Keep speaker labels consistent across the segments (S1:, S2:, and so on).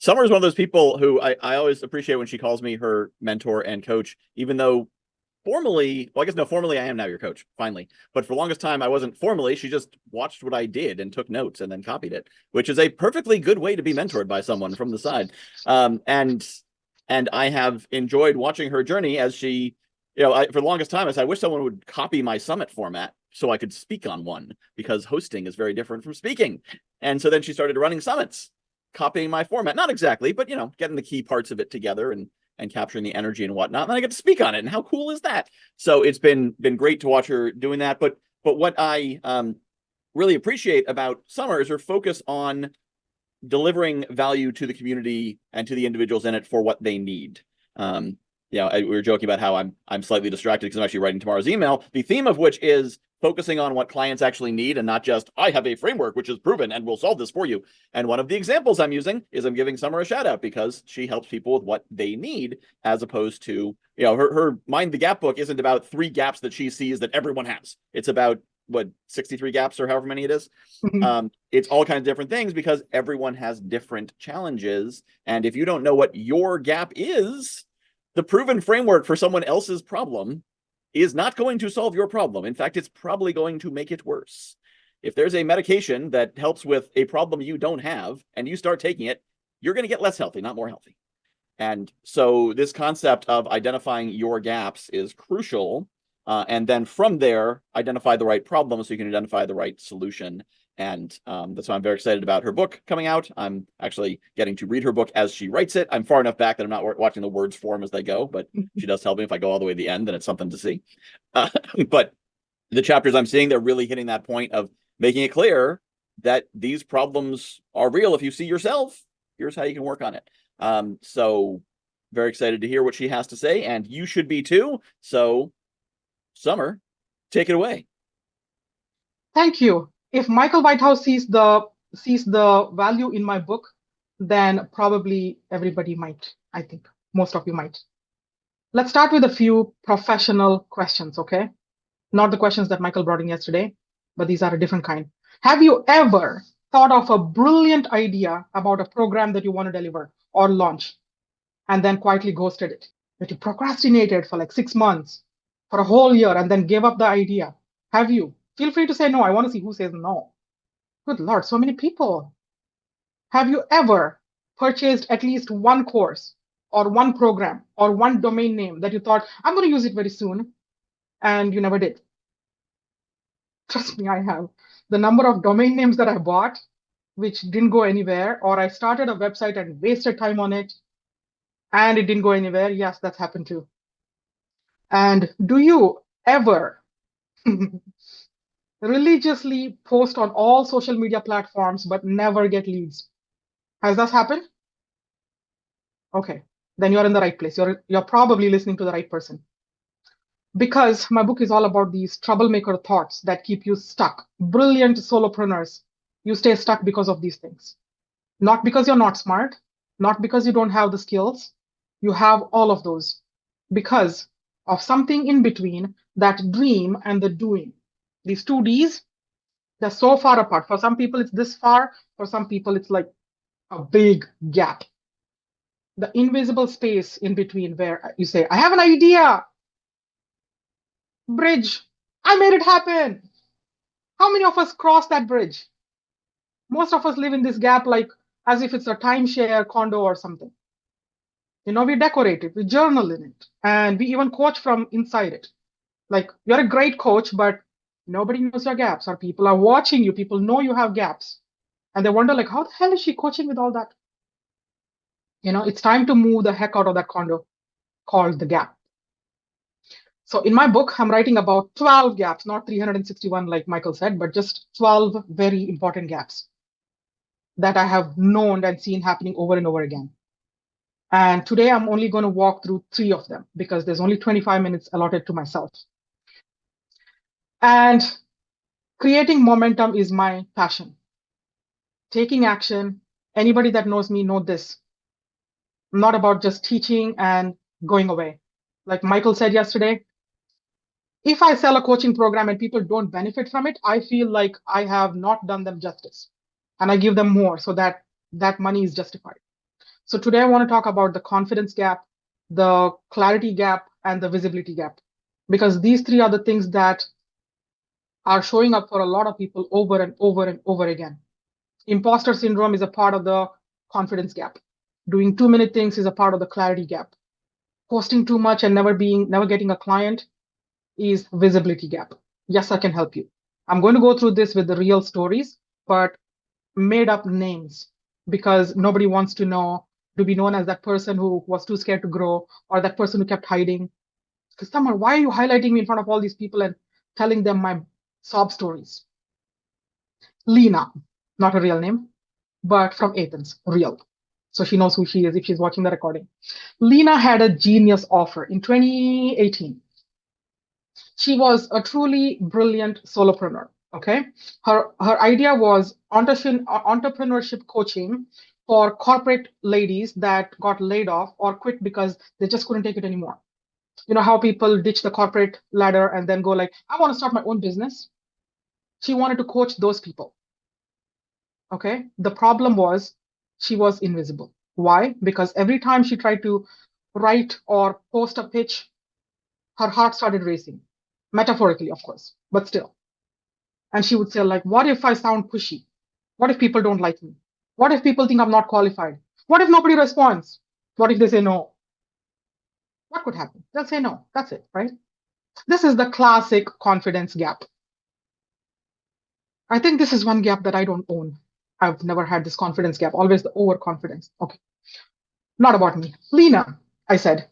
S1: Summer is one of those people who I always appreciate when she calls me her mentor and coach, even though formally, well, I guess no, formally I am now your coach, finally. But for the longest time, I wasn't formally. She just watched what I did and took notes and then copied it, which is a perfectly good way to be mentored by someone from the side. And I have enjoyed watching her journey as she, for the longest time, I said, I wish someone would copy my summit format so I could speak on one, because hosting is very different from speaking. And so then she started running summits, copying my format. Not exactly, but getting the key parts of it together and capturing the energy and whatnot. And then I get to speak on it. And how cool is that? So it's been great to watch her doing that. But what I really appreciate about Summer is her focus on delivering value to the community and to the individuals in it for what they need. We were joking about how I'm slightly distracted because I'm actually writing tomorrow's email, the theme of which is focusing on what clients actually need and not just, I have a framework which is proven and will solve this for you. And one of the examples I'm using is I'm giving Summer a shout out because she helps people with what they need, as opposed to, her Mind the Gap book isn't about 3 gaps that she sees that everyone has. It's about 63 gaps or however many it is. It's all kinds of different things because everyone has different challenges. And if you don't know what your gap is, the proven framework for someone else's problem is not going to solve your problem. In fact, it's probably going to make it worse. If there's a medication that helps with a problem you don't have and you start taking it, you're going to get less healthy, not more healthy. And so this concept of identifying your gaps is crucial. And then from there, identify the right problem so you can identify the right solution. And that's why I'm very excited about her book coming out. I'm actually getting to read her book as she writes it. I'm far enough back that I'm not watching the words form as they go, but she does tell me if I go all the way to the end, then it's something to see. But the chapters I'm seeing, they're really hitting that point of making it clear that these problems are real. If you see yourself, here's how you can work on it. So very excited to hear what she has to say, and you should be too. So Summer, take it away.
S2: Thank you. If Michael Whitehouse sees the value in my book, then probably everybody might. I think most of you might. Let's start with a few professional questions, okay? Not the questions that Michael brought in yesterday, but these are a different kind. Have you ever thought of a brilliant idea about a program that you want to deliver or launch and then quietly ghosted it? That you procrastinated for like 6 months, for a whole year, and then gave up the idea? Have you? Feel free to say no. I want to see who says no. Good Lord, so many people. Have you ever purchased at least one course or one program or one domain name that you thought, I'm going to use it very soon, and you never did? Trust me, I have. The number of domain names that I bought, which didn't go anywhere, or I started a website and wasted time on it, and it didn't go anywhere. Yes, that's happened too. And do you ever religiously post on all social media platforms but never get leads? Has that happened? Okay, then you're in the right place. You're probably listening to the right person. Because my book is all about these troublemaker thoughts that keep you stuck. Brilliant solopreneurs, you stay stuck because of these things. Not because you're not smart, not because you don't have the skills. You have all of those because of something in between that dream and the doing. These 2Ds, they're so far apart. For some people, it's this far. For some people, it's like a big gap. The invisible space in between where you say, I have an idea. Bridge. I made it happen. How many of us cross that bridge? Most of us live in this gap like as if it's a timeshare condo or something. We decorate it, we journal in it, and we even coach from inside it. Like, you're a great coach, but nobody knows your gaps, or people are watching you, people know you have gaps, and they wonder, like, how the hell is she coaching with all that? It's time to move the heck out of that condo called the gap. So in my book, I'm writing about 12 gaps, not 361 like Michael said, but just 12 very important gaps that I have known and seen happening over and over again. And today I'm only going to walk through 3 of them because there's only 25 minutes allotted to myself. And creating momentum is my passion. Taking action. Anybody that knows me know this. I'm not about just teaching and going away. Like Michael said yesterday, if I sell a coaching program and people don't benefit from it, I feel like I have not done them justice. And I give them more so that that money is justified. So today I want to talk about the confidence gap, the clarity gap, and the visibility gap, because these three are the things that are showing up for a lot of people over and over and over again. Imposter syndrome is a part of the confidence gap. Doing too many things is a part of the clarity gap. Posting too much and never getting a client is visibility gap. Yes, I can help you. I'm going to go through this with the real stories, but made up names, because nobody wants to be known as that person who was too scared to grow, or that person who kept hiding. Because Tamar, why are you highlighting me in front of all these people and telling them my sob stories? Lena, not a real name, but from Athens, real. So she knows who she is if she's watching the recording. Lena had a genius offer in 2018. She was a truly brilliant solopreneur. Okay, her idea was entrepreneurship coaching for corporate ladies that got laid off or quit because they just couldn't take it anymore. You know how people ditch the corporate ladder and then go like, I want to start my own business. She wanted to coach those people. Okay, the problem was she was invisible. Why? Because every time she tried to write or post a pitch, her heart started racing, metaphorically, of course, but still. And she would say, like, what if I sound pushy? What if people don't like me? What if people think I'm not qualified? What if nobody responds? What if they say no? What could happen? They'll say no. That's it, right? This is the classic confidence gap. I think this is one gap that I don't own. I've never had this confidence gap, always the overconfidence. Okay, not about me. Lena, I said,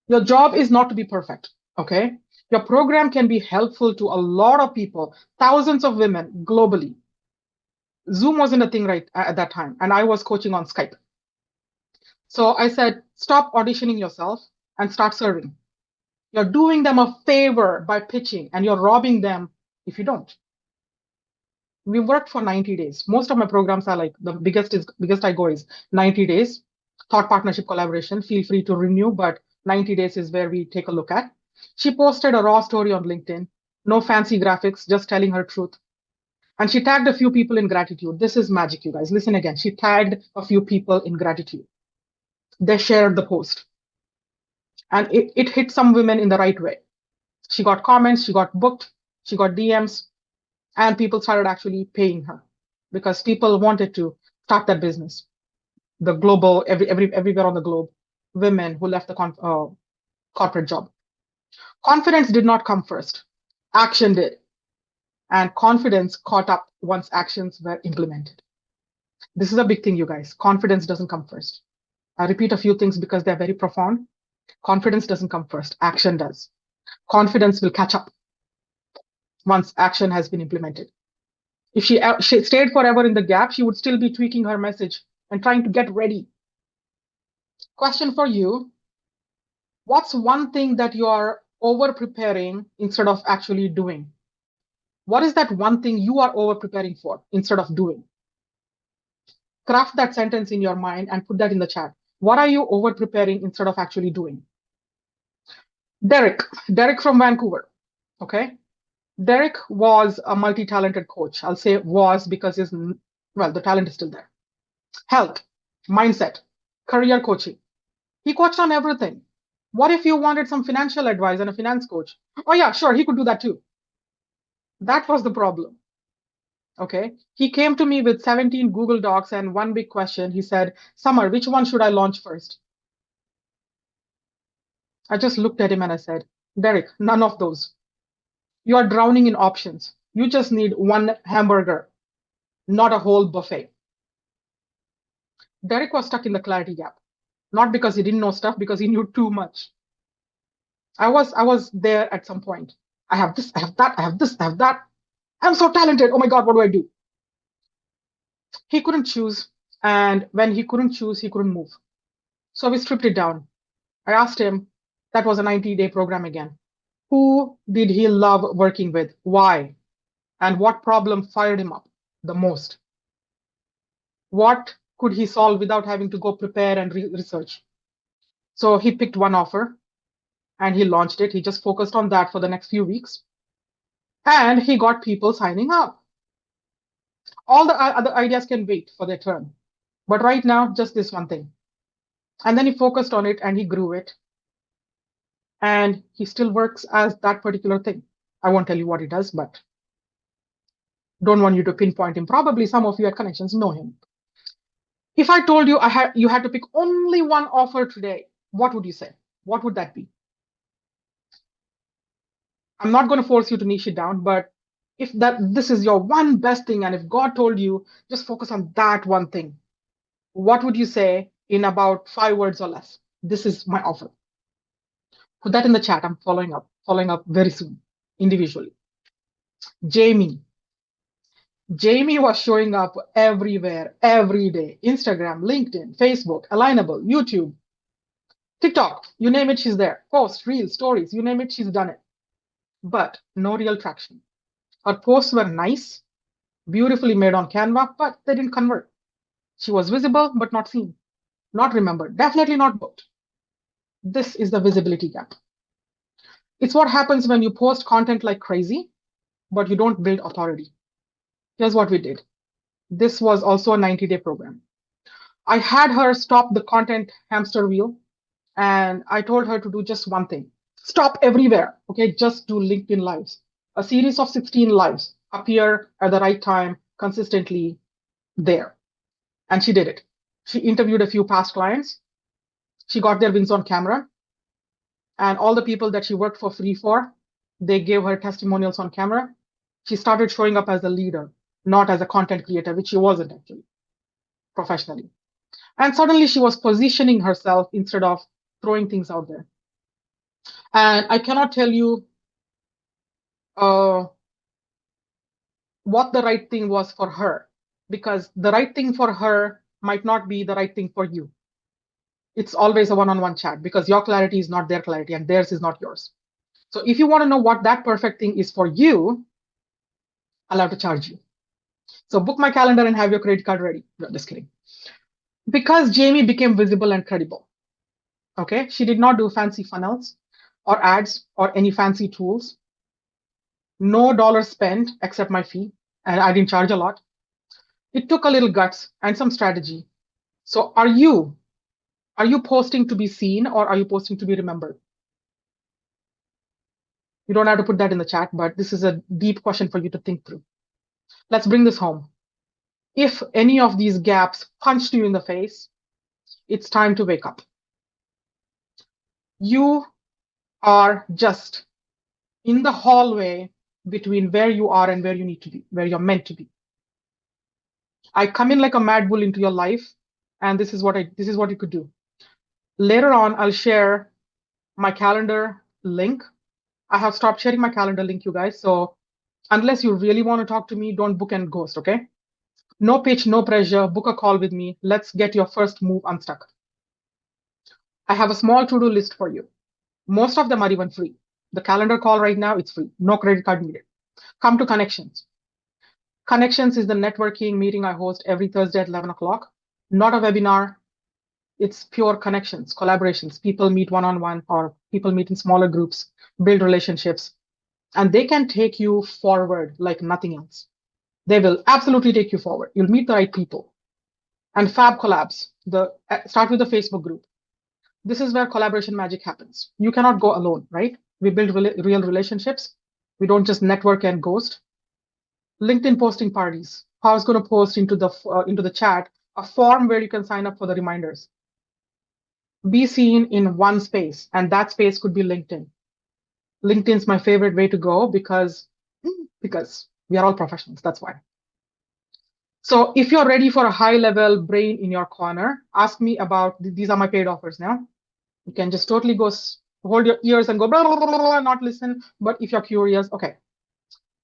S2: your job is not to be perfect, okay? Your program can be helpful to a lot of people, thousands of women globally. Zoom wasn't a thing right at that time, and I was coaching on Skype. So I said, stop auditioning yourself and start serving. You're doing them a favor by pitching, and you're robbing them if you don't. We worked for 90 days. Most of my programs are like the biggest I go is 90 days. Thought partnership collaboration. Feel free to renew, but 90 days is where we take a look at. She posted a raw story on LinkedIn. No fancy graphics, just telling her truth. And she tagged a few people in gratitude. This is magic, you guys. Listen again. She tagged a few people in gratitude. They shared the post. And it hit some women in the right way. She got comments, she got booked, she got DMs, and people started actually paying her because people wanted to start that business. The global, everywhere on the globe, women who left the corporate job. Confidence did not come first. Action did. And confidence caught up once actions were implemented. This is a big thing, you guys. Confidence doesn't come first. I repeat a few things because they're very profound. Confidence doesn't come first. Action does. Confidence will catch up once action has been implemented. If she stayed forever in the gap, she would still be tweaking her message and trying to get ready. Question for you. What's one thing that you are over preparing instead of actually doing? What is that one thing you are over preparing for instead of doing? Craft that sentence in your mind and put that in the chat. What are you over preparing instead of actually doing? Derek from Vancouver. Okay. Derek was a multi-talented coach. I'll say was because the talent is still there. Health, mindset, career coaching. He coached on everything. What if you wanted some financial advice and a finance coach? Oh yeah, sure, he could do that too. That was the problem. Okay. He came to me with 17 Google Docs and one big question. He said, Summer, which one should I launch first? I just looked at him and I said, Derek, none of those. You are drowning in options. You just need one hamburger, not a whole buffet. Derek was stuck in the clarity gap, not because he didn't know stuff, because he knew too much. I was there at some point. I have this, I have that, I have this, I have that. I'm so talented. Oh my God, what do I do? He couldn't choose. And when he couldn't choose, he couldn't move. So we stripped it down. I asked him, that was a 90-day program again. Who did he love working with? Why? And what problem fired him up the most? What could he solve without having to go prepare and research? So he picked one offer and he launched it. He just focused on that for the next few weeks. And he got people signing up. All the other ideas can wait for their turn. But right now, just this one thing. And then he focused on it and he grew it. And he still works as that particular thing. I won't tell you what he does, but don't want you to pinpoint him. Probably some of you at Connections know him. If I told you you had to pick only one offer today, what would you say? What would that be? I'm not going to force you to niche it down, but if this is your one best thing, and if God told you just focus on that one thing, what would you say in about 5 words or less? This is my offer. Put that in the chat. I'm following up very soon, individually. Jamie. Jamie was showing up everywhere, every day. Instagram, LinkedIn, Facebook, Alignable, YouTube, TikTok, you name it, she's there. Posts, reels, stories, you name it, she's done it. But no real traction. Her posts were nice, beautifully made on Canva, but they didn't convert. She was visible, but not seen, not remembered, definitely not booked. This is the visibility gap. It's what happens when you post content like crazy, but you don't build authority. Here's what we did. This was also a 90-day program. I had her stop the content hamster wheel, and I told her to do just one thing. Stop everywhere, okay? Just do LinkedIn Lives. A series of 16 lives appear at the right time, consistently there. And she did it. She interviewed a few past clients. She got their wins on camera. And all the people that she worked for free for, they gave her testimonials on camera. She started showing up as a leader, not as a content creator, which she wasn't actually, professionally. And suddenly she was positioning herself instead of throwing things out there. And I cannot tell you what the right thing was for her, because the right thing for her might not be the right thing for you. It's always a one-on-one chat, because your clarity is not their clarity and theirs is not yours. So if you want to know what that perfect thing is for you, I'll have to charge you. So book my calendar and have your credit card ready. No, just kidding. Because Jamie became visible and credible. Okay, she did not do fancy funnels or ads or any fancy tools. No dollar spent except my fee, and I didn't charge a lot. It took a little guts and some strategy. So are you posting to be seen, or are you posting to be remembered? You don't have to put that in the chat, but this is a deep question for you to think through. Let's bring this home. If any of these gaps punched you in the face, it's time to wake up. You are just in the hallway between where you are and where you need to be, where you're meant to be. I come in like a mad bull into your life, and this is what you could do. Later on, I'll share my calendar link. I have stopped sharing my calendar link, you guys. So unless you really want to talk to me, don't book and ghost, okay? No pitch, no pressure. Book a call with me. Let's get your first move unstuck. I have a small to-do list for you. Most of them are even free. The calendar call right now, it's free. No credit card needed. Come to Connections. Connections is the networking meeting I host every Thursday at 11 o'clock. Not a webinar. It's pure connections, collaborations. People meet one-on-one, or people meet in smaller groups, build relationships, and they can take you forward like nothing else. They will absolutely take you forward. You'll meet the right people. And Fab Collabs, start with the Facebook group. This is where collaboration magic happens. You cannot go alone, right? We build real relationships. We don't just network and ghost. LinkedIn posting parties. I was going to post into the chat a form where you can sign up for the reminders. Be seen in one space, and that space could be LinkedIn. LinkedIn's my favorite way to go because we are all professionals. That's why. So if you're ready for a high-level brain in your corner, ask me about these are my paid offers now. You can just totally go hold your ears and go blah, blah, blah, blah, not listen. But if you're curious, okay.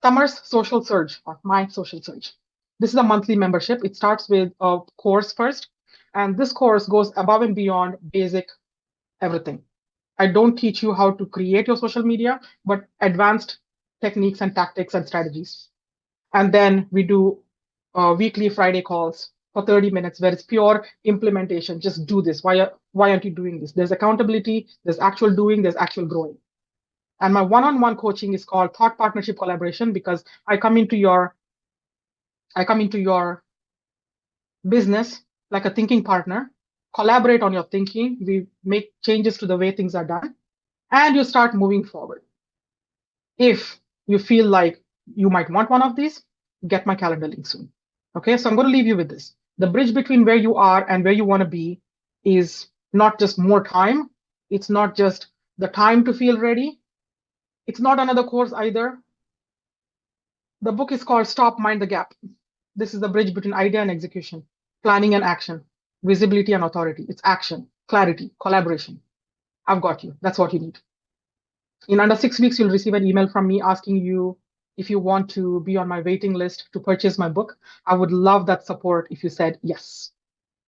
S2: Summer's Social Surge, or my Social Surge. This is a monthly membership. It starts with a course first, and this course goes above and beyond basic everything. I don't teach you how to create your social media, but advanced techniques and tactics and strategies. And then we do weekly Friday calls for 30 minutes where it's pure implementation. Just do this. Why aren't you doing this? There's accountability, there's actual doing, there's actual growing. And my one-on-one coaching is called Thought Partnership Collaboration, because I come into your business like a thinking partner. collaborate on your thinking, we make changes to the way things are done, and you start moving forward. If you feel like you might want one of these, get my calendar link soon. Okay, so I'm going to leave you with this. The bridge between where you are and where you want to be is not just more time. It's not just the time to feel ready. It's not another course either. The book is called Stop, Mind the Gap. This is the bridge between idea and execution, planning and action, visibility and authority. It's action, clarity, collaboration. I've got you. That's what you need. In under 6 weeks, you'll receive an email from me asking you if you want to be on my waiting list to purchase my book. I would love that support if you said yes.